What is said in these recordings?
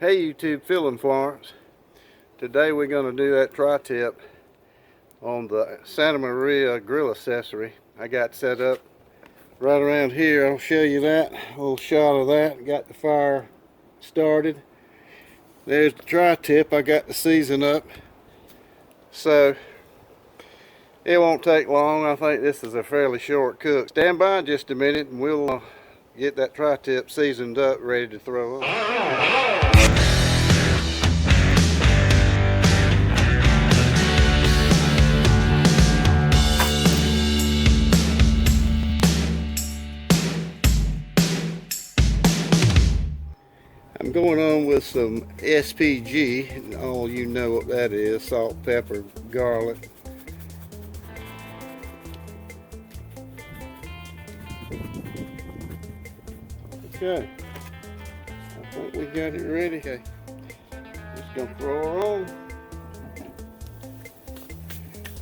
Hey YouTube, Phil and Florence. Today we're going to do that tri-tip on the Santa Maria Grill Accessory. I got set up right around here. I'll show you that, a little shot of that. Got the fire started. There's the tri-tip. I got the season up. So it won't take long. I think this is a fairly short cook. Stand by just a minute and we'll get that tri-tip seasoned up, ready to throw on. I'm going on with some SPG, and all you know what that is: salt, pepper, garlic. Okay, I think we got it ready. Okay, just gonna throw her on.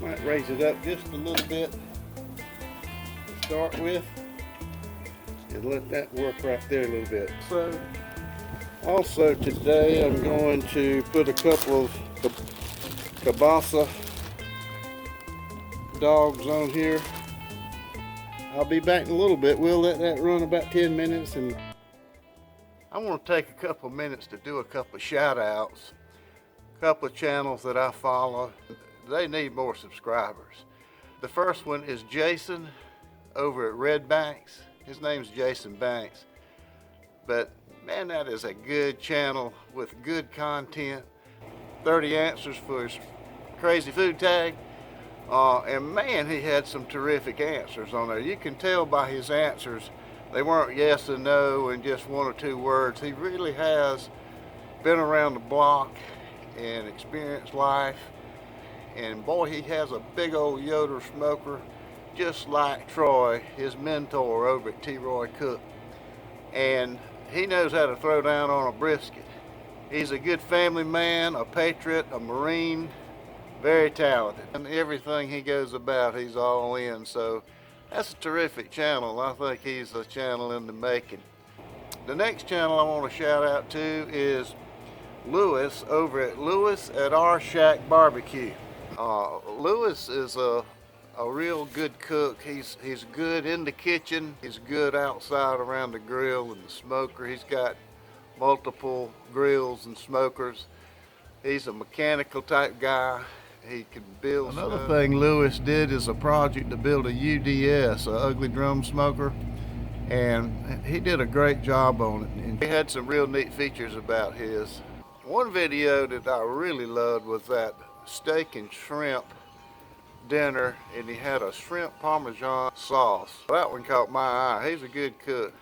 Might raise it up just a little bit to start with, and let that work right there a little bit. So, also today I'm going to put a couple of kielbasa dogs on here. I'll be back in a little bit. We'll let that run about 10 minutes, and I want to take a couple minutes to do a couple of shout outs. A couple of channels that I follow. They need more subscribers. The first one is Jason over at Red Banks. His name's Jason Banks. But man, that is a good channel with good content. 30 answers for his crazy food tag. And man, he had some terrific answers on there. You can tell by his answers, they weren't yes and no and just one or two words. He really has been around the block and experienced life. And boy, he has a big old Yoder smoker, just like Troy, his mentor over at T. Roy Cook. And he knows how to throw down on a brisket. He's a good family man, a patriot, a Marine, very talented. And everything he goes about, he's all in. So that's a terrific channel. I think he's a channel in the making. The next channel I want to shout out to is Lewis over at Lewis at R Shack BBQ. Lewis is a real good cook. He's good in the kitchen. He's good outside around the grill and the smoker. He's got multiple grills and smokers. He's a mechanical type guy. He can build. Another thing Lewis did is a project to build a UDS, a ugly drum smoker, and he did a great job on it. And he had some real neat features about his. One video that I really loved was that steak and shrimp dinner, and he had a shrimp parmesan sauce. That one caught my eye. He's a good cook.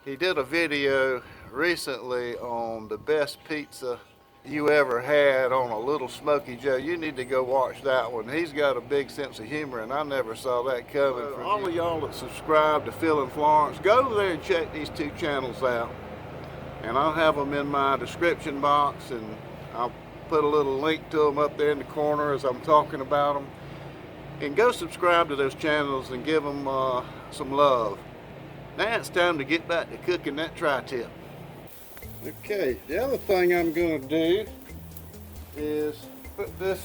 He did a video recently on the best pizza you ever had on a Little Smoky Joe. You need to go watch that one. He's got a big sense of humor, and I never saw that coming. For all of y'all that subscribe to Phil and Florence, go over there and check these two channels out. And I'll have them in my description box, and I'll put a little link to them up there in the corner as I'm talking about them. And go subscribe to those channels and give them some love. Now it's time to get back to cooking that tri-tip. Okay, the other thing I'm going to do is put this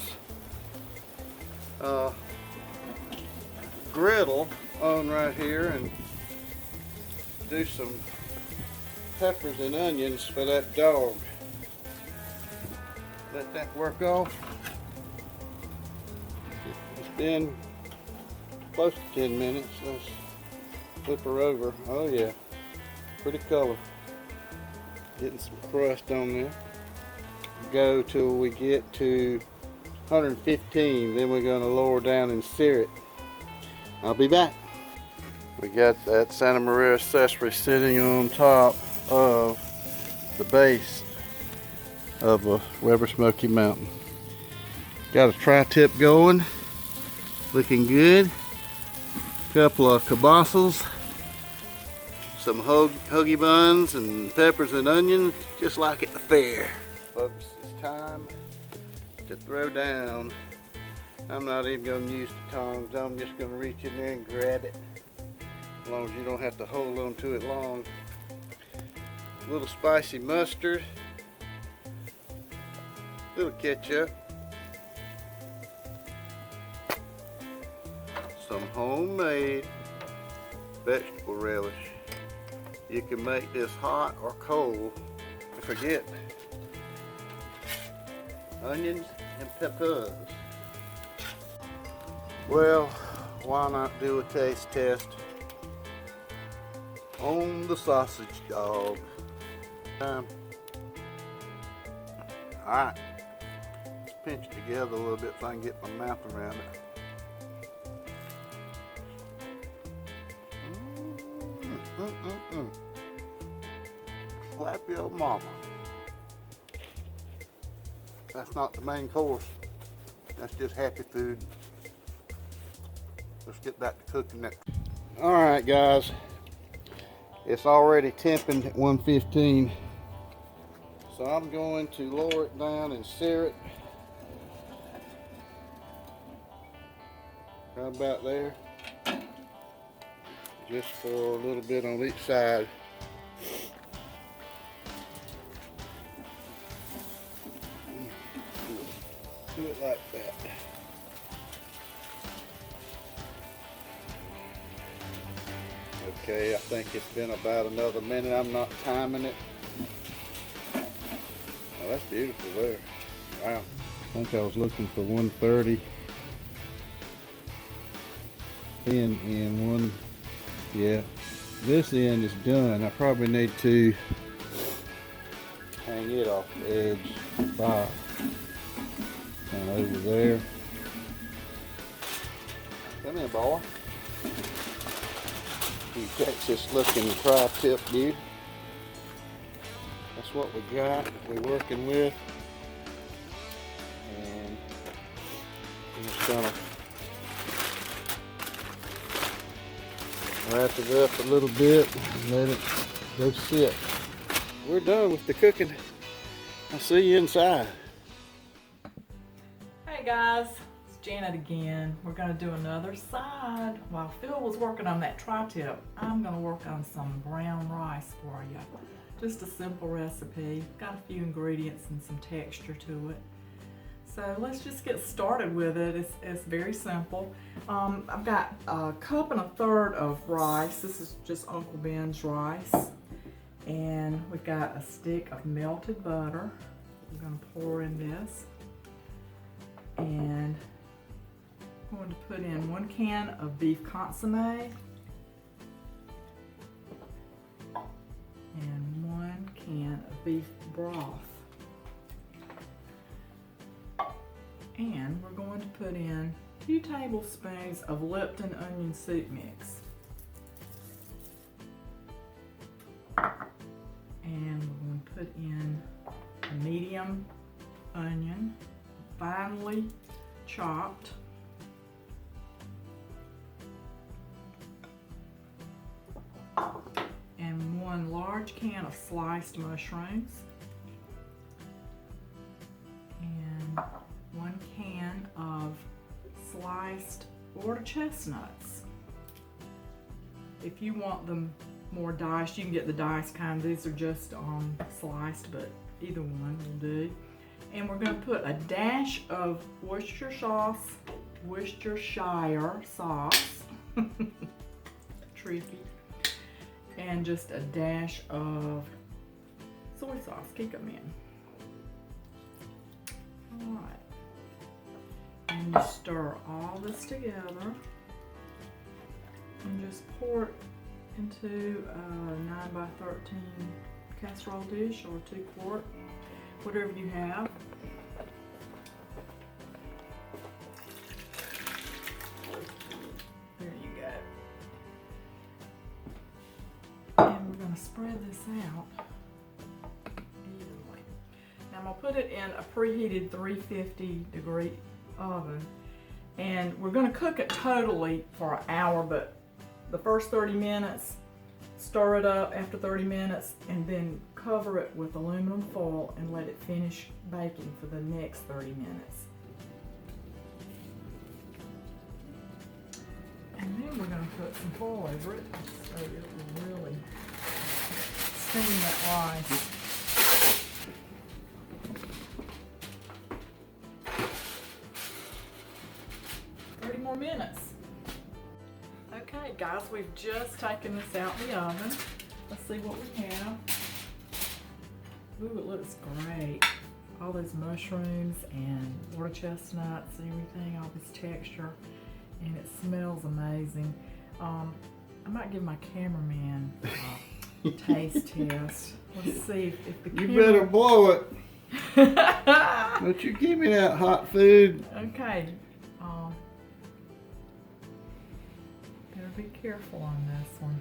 griddle on right here and do some peppers and onions for that dog. Let that work off. It's been close to 10 minutes. Let's flip her over. Oh yeah, pretty color. Getting some crust on there. Go till we get to 115, then we're going to lower down and sear it. I'll be back. We got that Santa Maria accessory sitting on top of the base of a Weber Smokey Mountain. Got a tri-tip going, looking good. Couple of kielbasas, some hoagie buns and peppers and onions, just like at the fair. Folks, it's time to throw down. I'm not even going to use the tongs. I'm just going to reach in there and grab it. As long as you don't have to hold on to it long. A little spicy mustard, little ketchup, some homemade vegetable relish. You can make this hot or cold. Don't forget onions and peppers. Well, why not do a taste test on the sausage dog? Alright, let's pinch it together a little bit so I can get my mouth around it. Slap your mama. That's not the main course. That's just happy food. Let's get back to cooking that. Alright guys, it's already temping at 115. So I'm going to lower it down and sear it. Right about there. Just for a little bit on each side. Do it like that. Okay, I think it's been about another minute. I'm not timing it. Oh, that's beautiful there. Wow. I think I was looking for 130. Thin end one. Yeah. This end is done. I probably need to hang it off the edge. Kind of over there. Come here, boy. You Texas looking tri-tip dude. That's what we got, we're working with. And I'm just gonna wrap it up a little bit and let it go sit. We're done with the cooking. I'll see you inside. Hey guys, it's Janet again. We're gonna do another side. While Phil was working on that tri-tip, I'm gonna work on some brown rice for you. Just a simple recipe. Got a few ingredients and some texture to it. So let's just get started with it. It's very simple. I've got a cup and a third of rice. This is just Uncle Ben's rice. And we've got a stick of melted butter. We're gonna pour in this. And I'm going to put in 1 can of beef consomme and 1 can of beef broth. And we're going to put in 2 tablespoons of Lipton onion soup mix. And we're going to put in a medium onion, finely chopped. And 1 large can of sliced mushrooms. And 1 can of sliced Florida chestnuts. If you want them more diced, you can get the diced kind. These are just sliced, but either one will do. And we're going to put a dash of Worcestershire sauce, tricky, and just a dash of soy sauce. Kick them in. All right. And you stir all this together and just pour it into a 9x13 casserole dish or 2 quart, whatever you have. There you go. And we're going to spread this out evenly. Now I'm going to put it in a preheated 350-degree oven, and we're going to cook it totally for an hour, but the first 30 minutes, stir it up after 30 minutes, and then cover it with aluminum foil and let it finish baking for the next 30 minutes. And then we're going to put some foil over it so it will really steam that rice. Alright guys, we've just taken this out the oven. Let's see what we have. Ooh, it looks great. All those mushrooms and water chestnuts and everything, all this texture. And it smells amazing. I might give my cameraman a taste test. Let's see if the camera... You better blow it. Don't you give me that hot food. Okay. Better be careful on this one.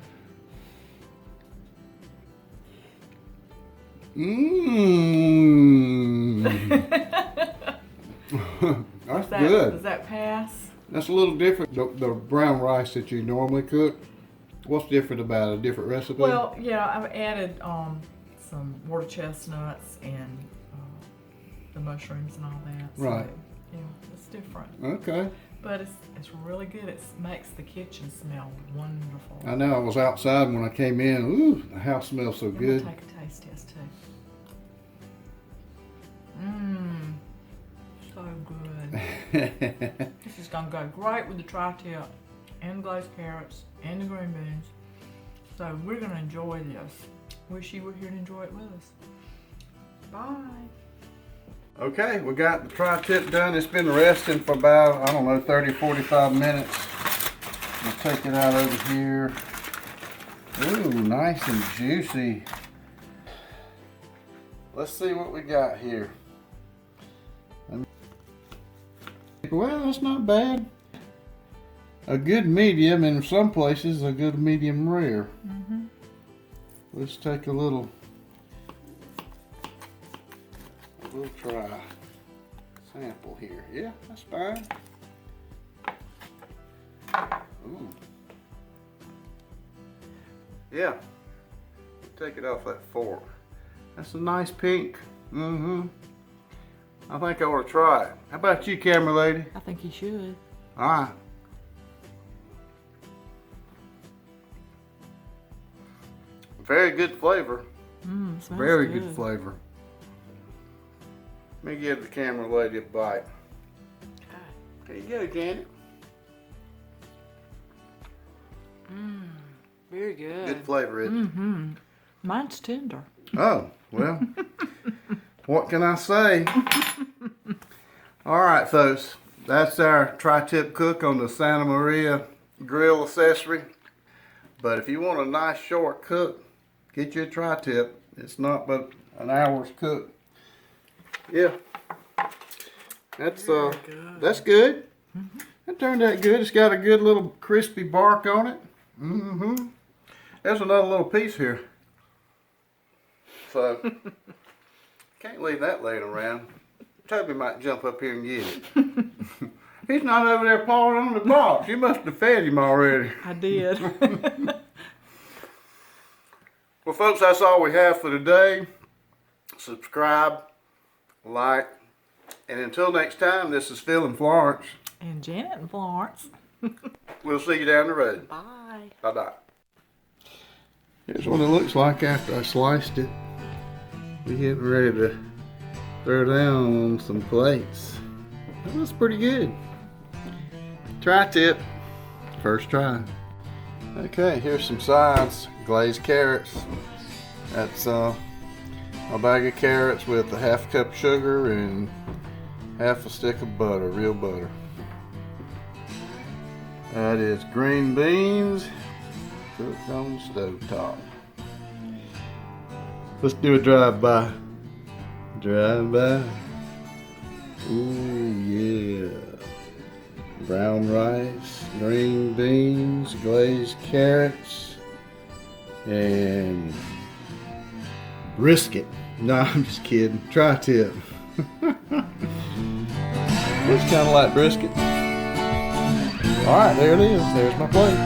That's good. Does that pass? That's a little different. The brown rice that you normally cook. What's different about it? A different recipe? Well, yeah, I've added some water chestnuts and the mushrooms and all that. So, right. Yeah, it's different. Okay. But it's really good. It makes the kitchen smell wonderful. I know. I was outside when I came in. Ooh, the house smells so good. We'll take a taste test too. Mmm. So good. This is gonna go great with the tri-tip and the glazed carrots and the green beans. So we're gonna enjoy this. Wish you were here to enjoy it with us. Bye. Okay, we got the tri-tip done. It's been resting for about, I don't know, 30, 45 minutes. We'll take it out over here. Ooh, nice and juicy. Let's see what we got here. Well, that's not bad. A good medium, and in some places a good medium rare. Mm-hmm. Let's take a little try sample here. Yeah, that's fine. Ooh. Yeah. Take it off that fork. That's a nice pink. Mm-hmm. I think I ought to try it. How about you, camera lady? I think you should. All right. Very good flavor. Smells Very good flavor. Let me give the camera lady a bite. There you go, Janet. Very good. Good flavor, isn't it? Mm-hmm. Mine's tender. Oh, well, what can I say? All right, folks, that's our tri-tip cook on the Santa Maria Grill Accessory. But if you want a nice short cook, get you a tri-tip. It's not but an hour's cook. Yeah, that's good. Mm-hmm. That turned out good. It's got a good little crispy bark on it. Mm-hmm. There's another little piece here. So, can't leave that laying around. Toby might jump up here and get it. He's not over there pawing on the box. You must have fed him already. I did. Well, folks, that's all we have for today. Subscribe, like, and until next time, this is Phil and Florence. And Janet and Florence. We'll see you down the road. Bye. Bye-bye. Here's what it looks like after I sliced it. We're getting ready to throw down on some plates. That looks pretty good. Tri-tip. First try. Okay, here's some sides. Glazed carrots. That's a bag of carrots with a half cup sugar and half a stick of butter, real butter. That is green beans cooked on the stove top. Let's do a drive-by. Drive-by. Ooh, yeah. Brown rice, green beans, glazed carrots, and brisket. No, I'm just kidding. Tri-tip. It's kind of like brisket. Alright, there it is. There's my plate.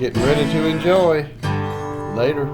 Getting ready to enjoy. Later.